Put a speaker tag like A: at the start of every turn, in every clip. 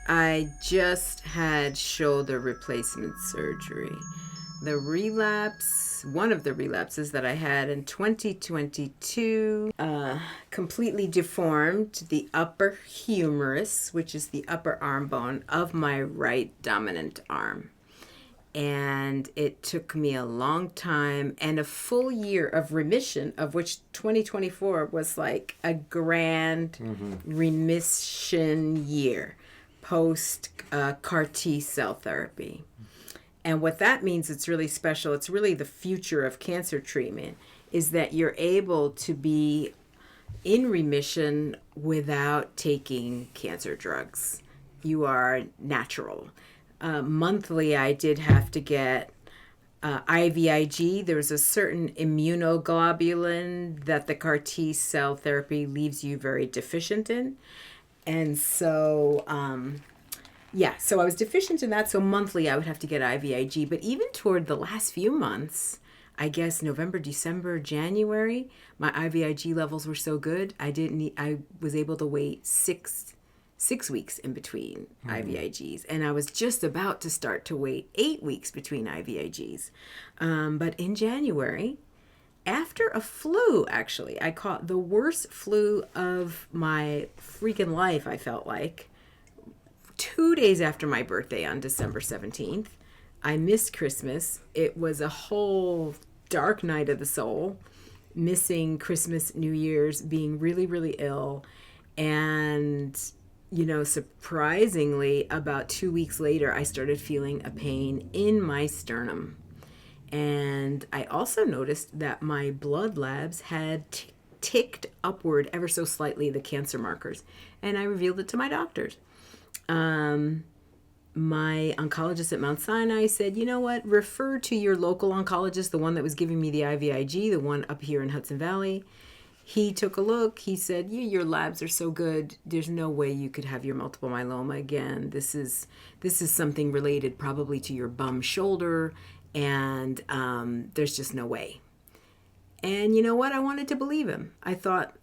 A: I just had shoulder replacement surgery. One of the relapses that I had in 2022, completely deformed the upper humerus, which is the upper arm bone of my right dominant arm. And it took me a long time and a full year of remission, of which 2024 was like a grand remission year post CAR T cell therapy. And what that means, it's really special. It's really the future of cancer treatment, is that you're able to be in remission without taking cancer drugs. You are natural. Monthly, I did have to get IVIG. There's a certain immunoglobulin that the CAR T cell therapy leaves you very deficient in. And so, so I was deficient in that. So monthly, I would have to get IVIG. But even toward the last few months, I guess November, December, January, my IVIG levels were so good. I was able to wait six weeks in between IVIGs. And I was just about to start to wait 8 weeks between IVIGs. But in January, after a flu, actually, I caught the worst flu of my freaking life, I felt like. 2 days after my birthday on December 17th, I missed Christmas. It was a whole dark night of the soul, missing Christmas, New Year's, being really, really ill. And, surprisingly, about 2 weeks later, I started feeling a pain in my sternum. And I also noticed that my blood labs had ticked upward ever so slightly, the cancer markers. And I revealed it to my doctors. My oncologist at Mount Sinai said, you know what, refer to your local oncologist, the one that was giving me the IVIG, the one up here in Hudson Valley. He took a look. He said, your labs are so good. There's no way you could have your multiple myeloma again. This is something related probably to your bum shoulder, and there's just no way. And you know what? I wanted to believe him. I thought,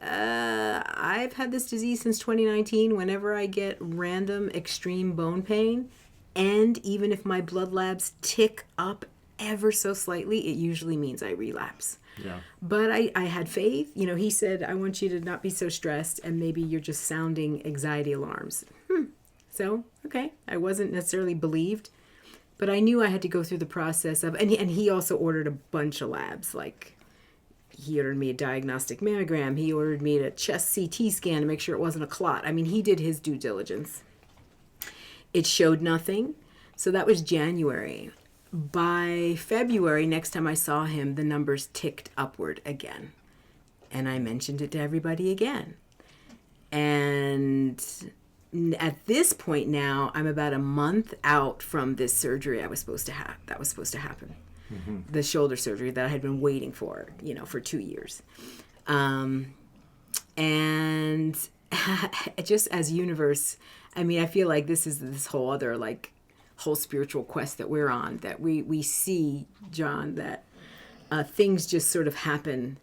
A: I've had this disease since 2019. Whenever I get random extreme bone pain, and even if my blood labs tick up ever so slightly, it usually means I relapse.
B: Yeah.
A: But I had faith. He said, I want you to not be so stressed, and maybe you're just sounding anxiety alarms. So, okay, I wasn't necessarily believed, but I knew I had to go through the process of, and he also ordered a bunch of labs, like he ordered me a diagnostic mammogram. He ordered me a chest CT scan to make sure it wasn't a clot. I mean, he did his due diligence. It showed nothing. So that was January. By February, next time I saw him, the numbers ticked upward again. And I mentioned it to everybody again. And at this point now, I'm about a month out from this surgery that was supposed to happen. The shoulder surgery that I had been waiting for, for 2 years. And just as universe, I feel like this is this whole other, whole spiritual quest that we're on, that we see, John, that things just sort of happen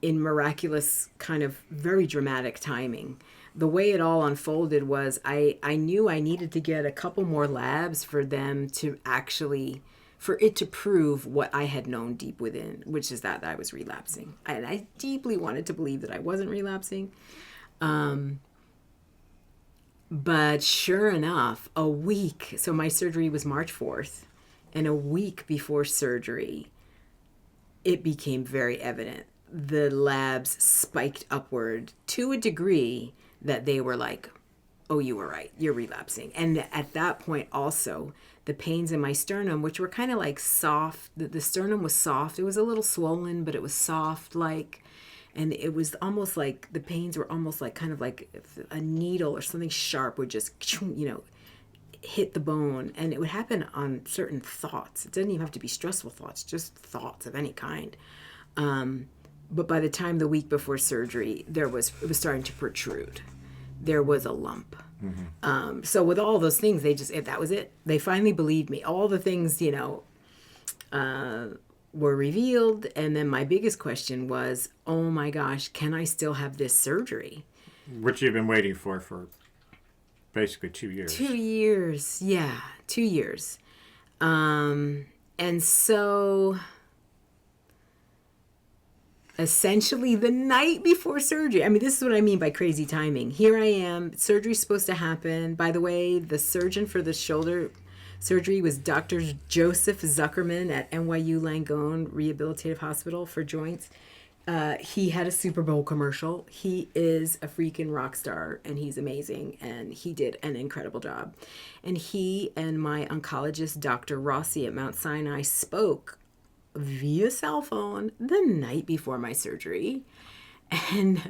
A: in miraculous, kind of very dramatic timing. The way it all unfolded was I knew I needed to get a couple more labs for them to actually, for it to prove what I had known deep within, which is that I was relapsing. And I deeply wanted to believe that I wasn't relapsing. But sure enough, so my surgery was March 4th, and a week before surgery, it became very evident. The labs spiked upward to a degree that they were like, oh, you were right, you're relapsing. And at that point also, the pains in my sternum, which were kind of like soft, the sternum was soft. It was a little swollen, but it was soft, and it was almost like the pains were almost like kind of like if a needle or something sharp would just, hit the bone. And it would happen on certain thoughts. It doesn't even have to be stressful thoughts, just thoughts of any kind. But by the time the week before surgery, it was starting to protrude. There was a lump. So with all those things, that was it. They finally believed me. All the things, were revealed. And then my biggest question was, oh my gosh, can I still have this surgery?
B: Which you've been waiting for basically 2 years.
A: 2 years. Yeah, 2 years. And so essentially the night before surgery, I mean, this is what I mean by crazy timing. Here I am, surgery's supposed to happen. By the way, the surgeon for the shoulder surgery was Dr. Joseph Zuckerman at NYU Langone Rehabilitative Hospital for Joints. He had a Super Bowl commercial. He is a freaking rock star, and he's amazing, and he did an incredible job. And he and my oncologist, Dr. Rossi at Mount Sinai, spoke via cell phone the night before my surgery. And,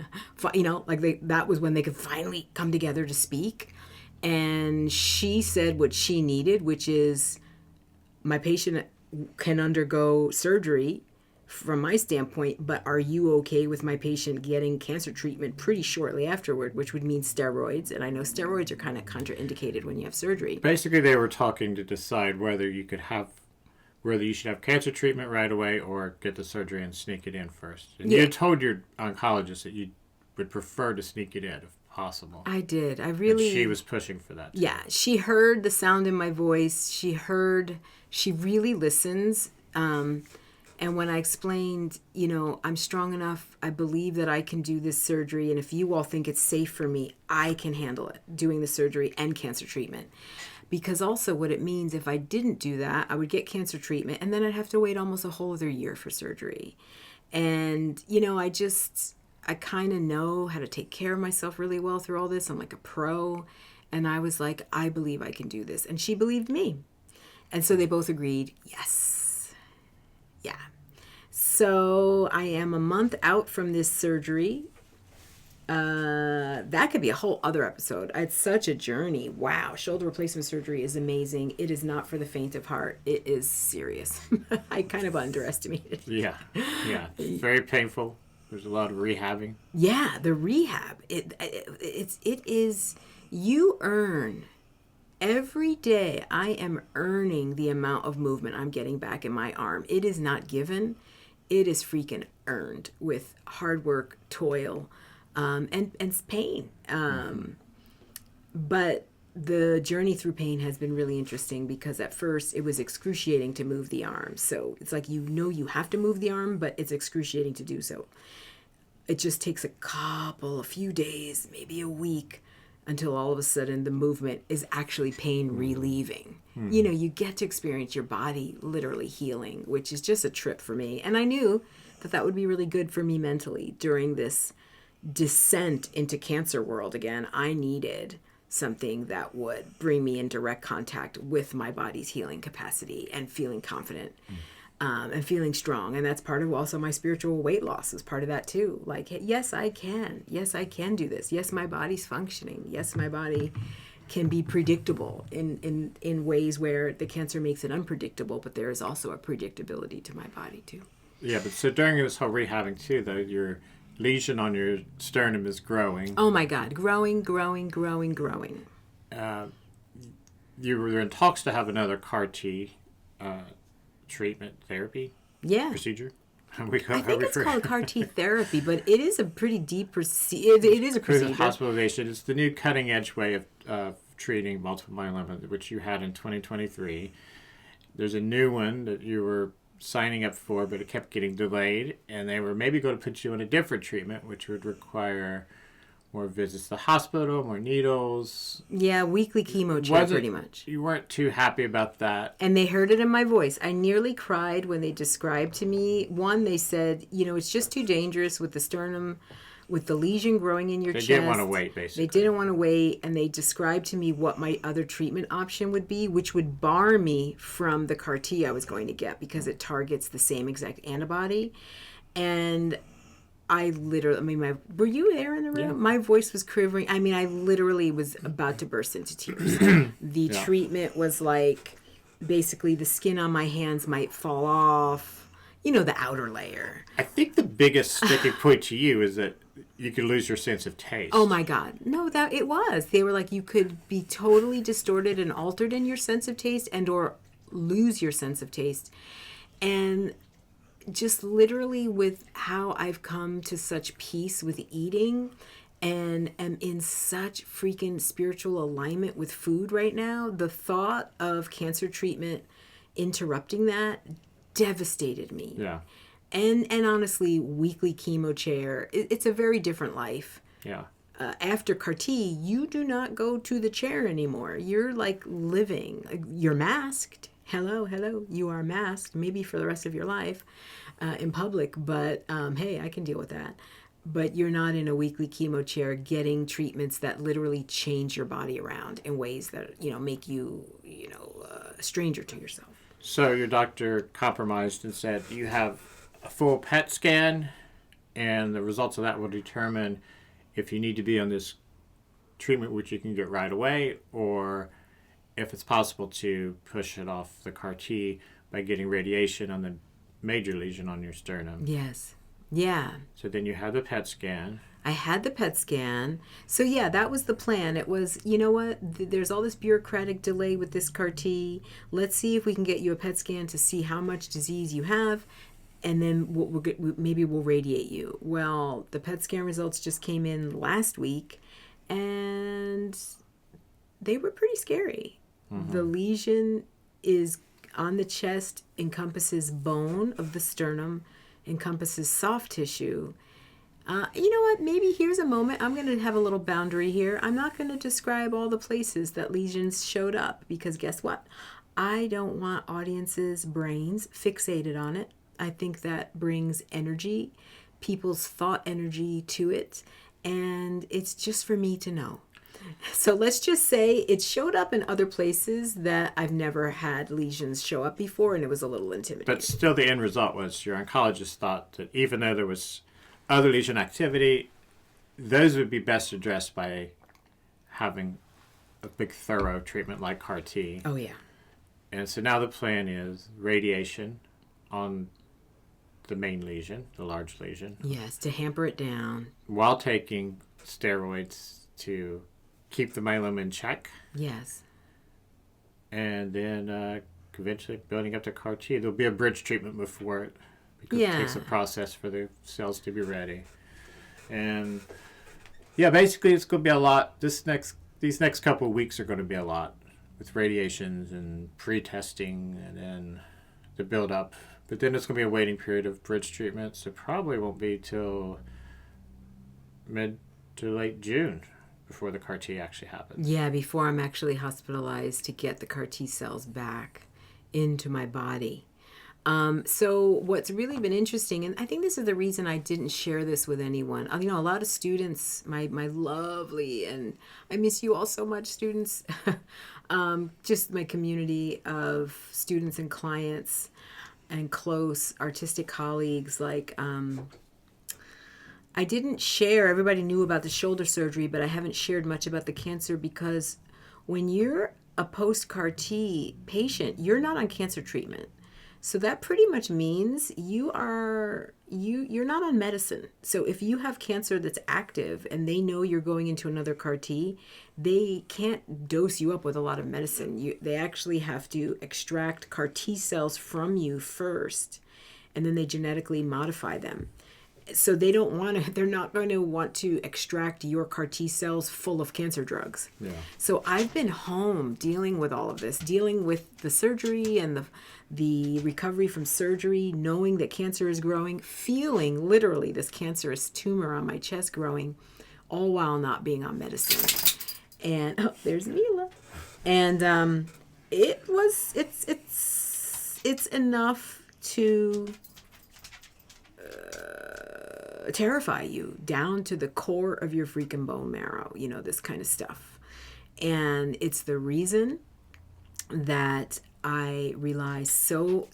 A: that was when they could finally come together to speak. And she said what she needed, which is my patient can undergo surgery from my standpoint, but are you okay with my patient getting cancer treatment pretty shortly afterward, which would mean steroids? And I know steroids are kind of contraindicated when you have surgery.
B: Basically, they were talking to decide whether you should have cancer treatment right away or get the surgery and sneak it in first. And you told your oncologist that you would prefer to sneak it in if possible.
A: I did.
B: And she was pushing for that too.
A: Yeah, she heard the sound in my voice. She really listens. And when I explained, I'm strong enough, I believe that I can do this surgery, and if you all think it's safe for me, I can handle it, doing the surgery and cancer treatment. Because also what it means, if I didn't do that, I would get cancer treatment, and then I'd have to wait almost a whole other year for surgery. And, I kind of know how to take care of myself really well through all this. I'm like a pro. And I was like, I believe I can do this. And she believed me. And so they both agreed, yes. Yeah. So I am a month out from this surgery. That could be a whole other episode. It's such a journey. Wow. Shoulder replacement surgery is amazing. It is not for the faint of heart. It is serious. I kind of underestimated.
B: Yeah. Very painful. There's a lot of rehabbing.
A: Yeah, the rehab. It is, you earn. Every day I am earning the amount of movement I'm getting back in my arm. It is not given. It is freaking earned with hard work, toil, and pain. But the journey through pain has been really interesting because at first it was excruciating to move the arm. So it's like, you have to move the arm, but it's excruciating to do so. It just takes a few days, maybe a week, until all of a sudden the movement is actually pain relieving. You get to experience your body literally healing, which is just a trip for me. And I knew that would be really good for me mentally during this descent into cancer world again. I needed something that would bring me in direct contact with my body's healing capacity and feeling confident and feeling strong. And that's part of also my spiritual weight loss is part of that too. Like, yes, I can. Yes, I can do this. Yes, my body's functioning. Yes, my body can be predictable in ways where the cancer makes it unpredictable, but there is also a predictability to my body too.
B: Yeah, but so during this whole rehabbing too, though, your lesion on your sternum is growing.
A: Oh my God, growing.
B: You were in talks to have another CAR-T treatment therapy procedure.
A: I think it's called CAR-T therapy, but it is a pretty deep procedure. It is a procedure.
B: Hospitalization. It's the new cutting-edge way of treating multiple myeloma, which you had in 2023. There's a new one that you were signing up for, but it kept getting delayed, and they were maybe going to put you on a different treatment, which would require more visits to the hospital, more needles.
A: Yeah, weekly chemo check, pretty much.
B: You weren't too happy about that.
A: And they heard it in my voice. I nearly cried when they described to me. One, they said, it's just too dangerous with the sternum, with the lesion growing in your chest.
B: They didn't want to wait, basically.
A: They didn't want to wait, and they described to me what my other treatment option would be, which would bar me from the CAR-T I was going to get because it targets the same exact antibody. And I literally, were you there in the room? Yeah. My voice was quivering. I literally was about to burst into tears. The treatment was like, basically the skin on my hands might fall off, the outer layer.
B: I think the biggest sticking point to you is that you could lose your sense of taste.
A: Oh my God. No, that it was. They were like, you could be totally distorted and altered in your sense of taste and or lose your sense of taste. And just literally with how I've come to such peace with eating and am in such freaking spiritual alignment with food right now. The thought of cancer treatment interrupting that devastated me.
B: Yeah.
A: And honestly, weekly chemo chair, it's a very different life.
B: Yeah.
A: After CAR T, you do not go to the chair anymore. You're like living. You're masked. Hello, you are masked, maybe for the rest of your life in public, but hey, I can deal with that. But you're not in a weekly chemo chair getting treatments that literally change your body around in ways that, make you, a stranger to yourself.
B: So your doctor compromised and said you have a full PET scan, and the results of that will determine if you need to be on this treatment, which you can get right away, or if it's possible to push it off the CAR T by getting radiation on the major lesion on your sternum.
A: Yes. Yeah.
B: So then you had the PET scan.
A: I had the PET scan. So yeah, that was the plan. It was, you know what? There's all this bureaucratic delay with this CAR T. Let's see if we can get you a PET scan to see how much disease you have, and then maybe we'll radiate you. Well, the PET scan results just came in last week, and they were pretty scary. Mm-hmm. The lesion is on the chest, encompasses bone of the sternum, encompasses soft tissue. You know what? Maybe here's a moment. I'm going to have a little boundary here. I'm not going to describe all the places that lesions showed up, because guess what? I don't want audiences' brains fixated on it. I think that brings energy, people's thought energy to it, and it's just for me to know. So let's just say it showed up in other places that I've never had lesions show up before, and it was a little intimidating.
B: But still, the end result was your oncologist thought that even though there was other lesion activity, those would be best addressed by having a big, thorough treatment like CAR T.
A: Oh, yeah.
B: And so now the plan is radiation on the main lesion, the large lesion.
A: Yes, to hamper it down.
B: While taking steroids to keep the myeloma in check.
A: Yes.
B: And then eventually building up to CAR T. There'll be a bridge treatment before it, because it takes a process for the cells to be ready. And yeah, basically it's going to be a lot. These next couple of weeks are going to be a lot with radiations and pre-testing and then the build up. But then it's going to be a waiting period of bridge treatment, so probably won't be till mid to late June before the CAR T actually happens.
A: Yeah, before I'm actually hospitalized to get the CAR T cells back into my body. So what's really been interesting, and I think this is the reason I didn't share this with anyone. A lot of students, my lovely, and I miss you all so much, students, just my community of students and clients and close artistic colleagues, I didn't share, everybody knew about the shoulder surgery, but I haven't shared much about the cancer, because when you're a post-CAR T patient, you're not on cancer treatment. So that pretty much means you're not on medicine. So if you have cancer that's active and they know you're going into another CAR T, they can't dose you up with a lot of medicine. They actually have to extract CAR T cells from you first, and then they genetically modify them. So they're not going to want to extract your CAR T cells full of cancer drugs.
B: Yeah.
A: So I've been home dealing with all of this, dealing with the surgery and the recovery from surgery, knowing that cancer is growing, feeling literally this cancerous tumor on my chest growing, all while not being on medicine. And there's Mila. And it's enough to terrify you down to the core of your freaking bone marrow, this kind of stuff. And it's the reason that I rely so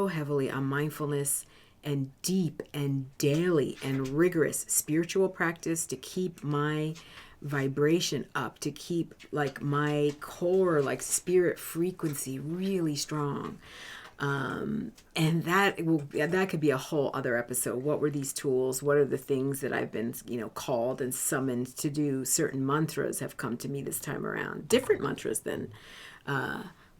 A: heavily on mindfulness and deep and daily and rigorous spiritual practice to keep my vibration up, to keep my core, spirit frequency really strong. And that could be a whole other episode. What were these tools? What are the things that I've been, called and summoned to do? Certain mantras have come to me this time around. Different mantras than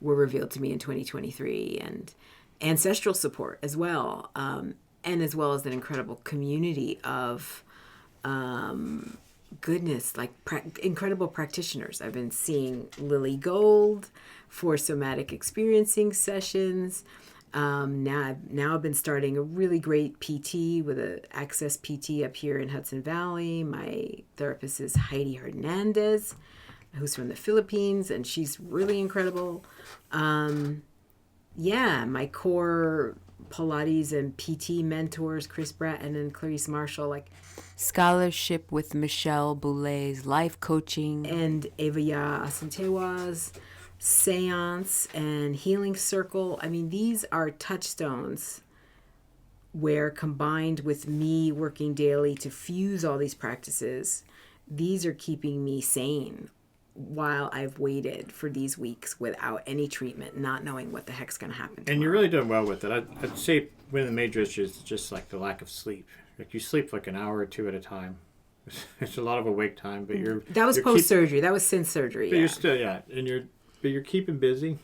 A: were revealed to me in 2023, and ancestral support as well. And as well as an incredible community of goodness, like incredible practitioners. I've been seeing Lily Gold for somatic experiencing sessions. Now I've been starting a really great PT with a Access PT up here in Hudson Valley. My therapist is Heidi Hernandez, who's from the Philippines, and she's really incredible. My core Pilates and PT mentors, Chris Bratton and Clarice Marshall, like Scholarship with Michelle Boulet's life coaching, and Evaya Asantewa's Seance and Healing Circle. I mean, these are touchstones where, combined with me working daily to fuse all these practices, these are keeping me sane while I've waited for these weeks without any treatment, not knowing what the heck's going to happen tomorrow.
B: And you're really doing well with it. I'd say one of the major issues is just like the lack of sleep. Like you sleep like an hour or two at a time. It's a lot of awake time, but
A: that was post surgery. That was since surgery.
B: But you're still and you're keeping busy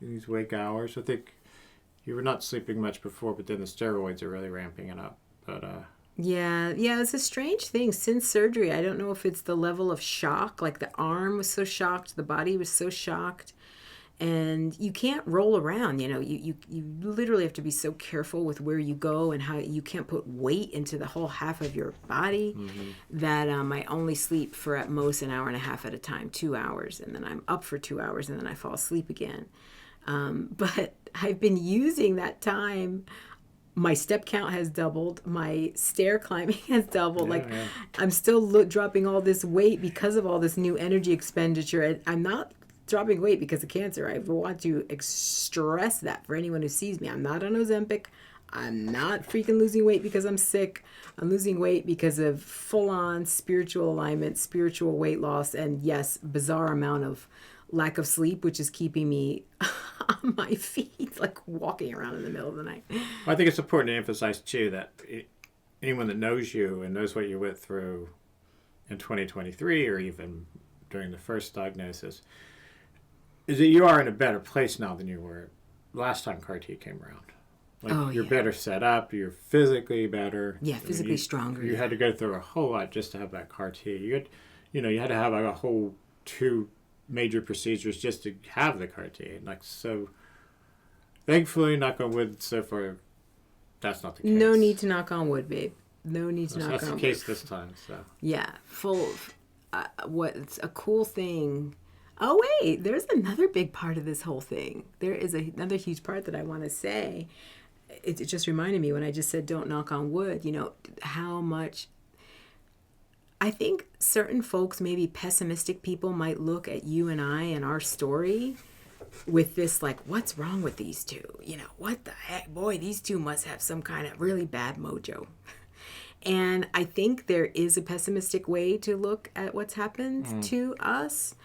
B: in these wake hours. I think you were not sleeping much before, but then the steroids are really ramping it up. But
A: Yeah, it's a strange thing. Since surgery, I don't know if it's the level of shock, like the arm was so shocked, the body was so shocked, and you can't roll around, you literally have to be so careful with where you go and how you can't put weight into the whole half of your body, that I only sleep for at most an hour and a half at a time, 2 hours, and then I'm up for 2 hours, and then I fall asleep again. But I've been using that time. My step count has doubled. My stair climbing has doubled. I'm still dropping all this weight because of all this new energy expenditure. And I'm not dropping weight because of cancer. I want to stress that for anyone who sees me. I'm not on Ozempic. I'm not freaking losing weight because I'm sick. I'm losing weight because of full-on spiritual alignment, spiritual weight loss, and yes, bizarre amount of lack of sleep, which is keeping me on my feet, like walking around in the middle of the night.
B: Well, I think it's important to emphasize, too, that anyone that knows you and knows what you went through in 2023 or even during the first diagnosis is that you are in a better place now than you were last time CAR-T came around. You're better set up. You're physically better.
A: Yeah, physically stronger.
B: You had to go through a whole lot just to have that CAR-T. You had to have a whole 2 major procedures just to have the CAR-T. So thankfully, knock on wood, so far, that's not the case.
A: No need to knock on wood, babe. No need to knock on wood.
B: That's the case this time, so.
A: Yeah, what's a cool thing. Oh, wait, there's another big part of this whole thing. There is another huge part that I want to say. It just reminded me when I just said don't knock on wood, how much. I think certain folks, maybe pessimistic people, might look at you and I and our story with this, like, what's wrong with these two? What the heck? Boy, these two must have some kind of really bad mojo. And I think there is a pessimistic way to look at what's happened to us.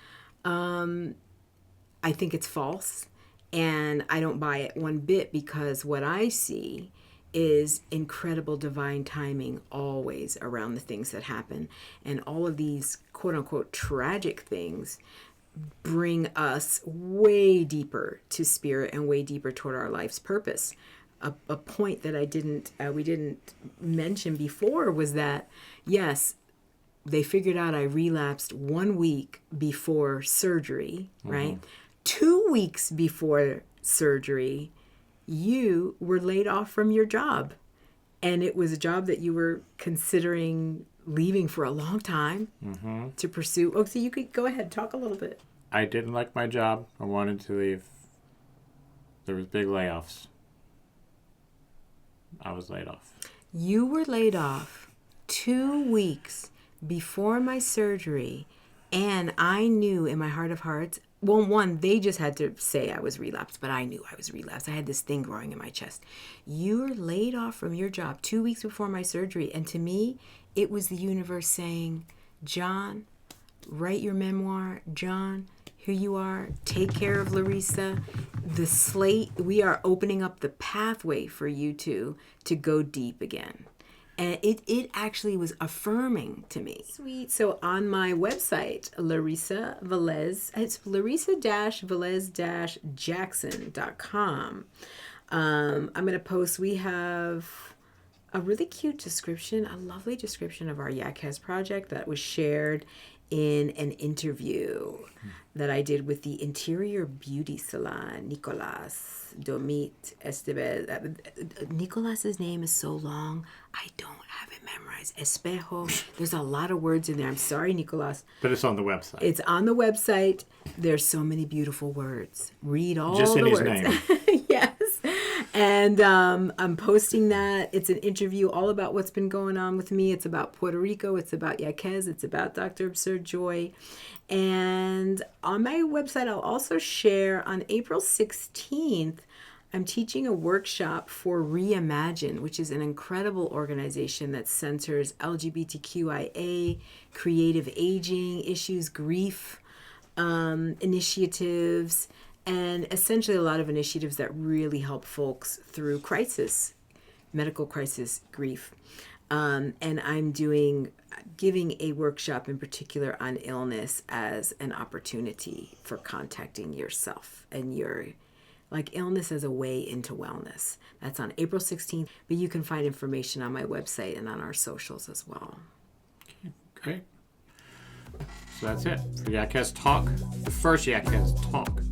A: I think it's false. And I don't buy it one bit, because what I see is incredible divine timing always around the things that happen. And all of these quote unquote tragic things bring us way deeper to spirit and way deeper toward our life's purpose. A point that we didn't mention before was that, yes, they figured out I relapsed 1 week before surgery, right? 2 weeks before surgery, you were laid off from your job. And it was a job that you were considering leaving for a long time to pursue. Oh, so you could go ahead, talk a little bit.
B: I didn't like my job. I wanted to leave. There was big layoffs. I was laid off.
A: You were laid off 2 weeks before my surgery, and I knew in my heart of hearts, well, one, they just had to say I was relapsed, but I knew I was relapsed. I had this thing growing in my chest. You were laid off from your job 2 weeks before my surgery, and to me, it was the universe saying, John, write your memoir. John, here you are. Take care of Larissa. The slate, we are opening up the pathway for you two to go deep again. And it actually was affirming to me. Sweet. So on my website, Larissa Velez, it's Larissa-Velez-Jackson.com. I'm going to post, we have a really cute description, a lovely description of our Yackez project that was shared in an interview that I did with the interior beauty salon, Nicolas Domit Estevez. Nicolas's name is so long, I don't have it memorized. Espejo. There's a lot of words in there. I'm sorry, Nicolas.
B: But it's on the website.
A: It's on the website. There's so many beautiful words. Read all
B: Just
A: the
B: in his
A: words.
B: name.
A: Yes. And I'm posting that. It's an interview all about what's been going on with me. It's about Puerto Rico. It's about Yackez. It's about Dr. Absurd Joy. And on my website, I'll also share on April 16th, I'm teaching a workshop for Reimagine, which is an incredible organization that centers LGBTQIA, creative aging issues, grief initiatives, and essentially a lot of initiatives that really help folks through crisis, medical crisis, grief. And I'm giving a workshop in particular on illness as an opportunity for contacting yourself and your illness as a way into wellness. That's on April 16th, but you can find information on my website and on our socials as well.
B: Okay, great. So that's it for Yackez Talk, the first Yackez Talk.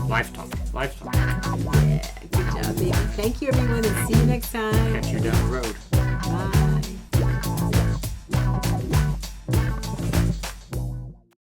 B: Life Talk.
A: Yeah, good job, baby. Thank you, everyone, and see you next time.
B: Catch you down the road.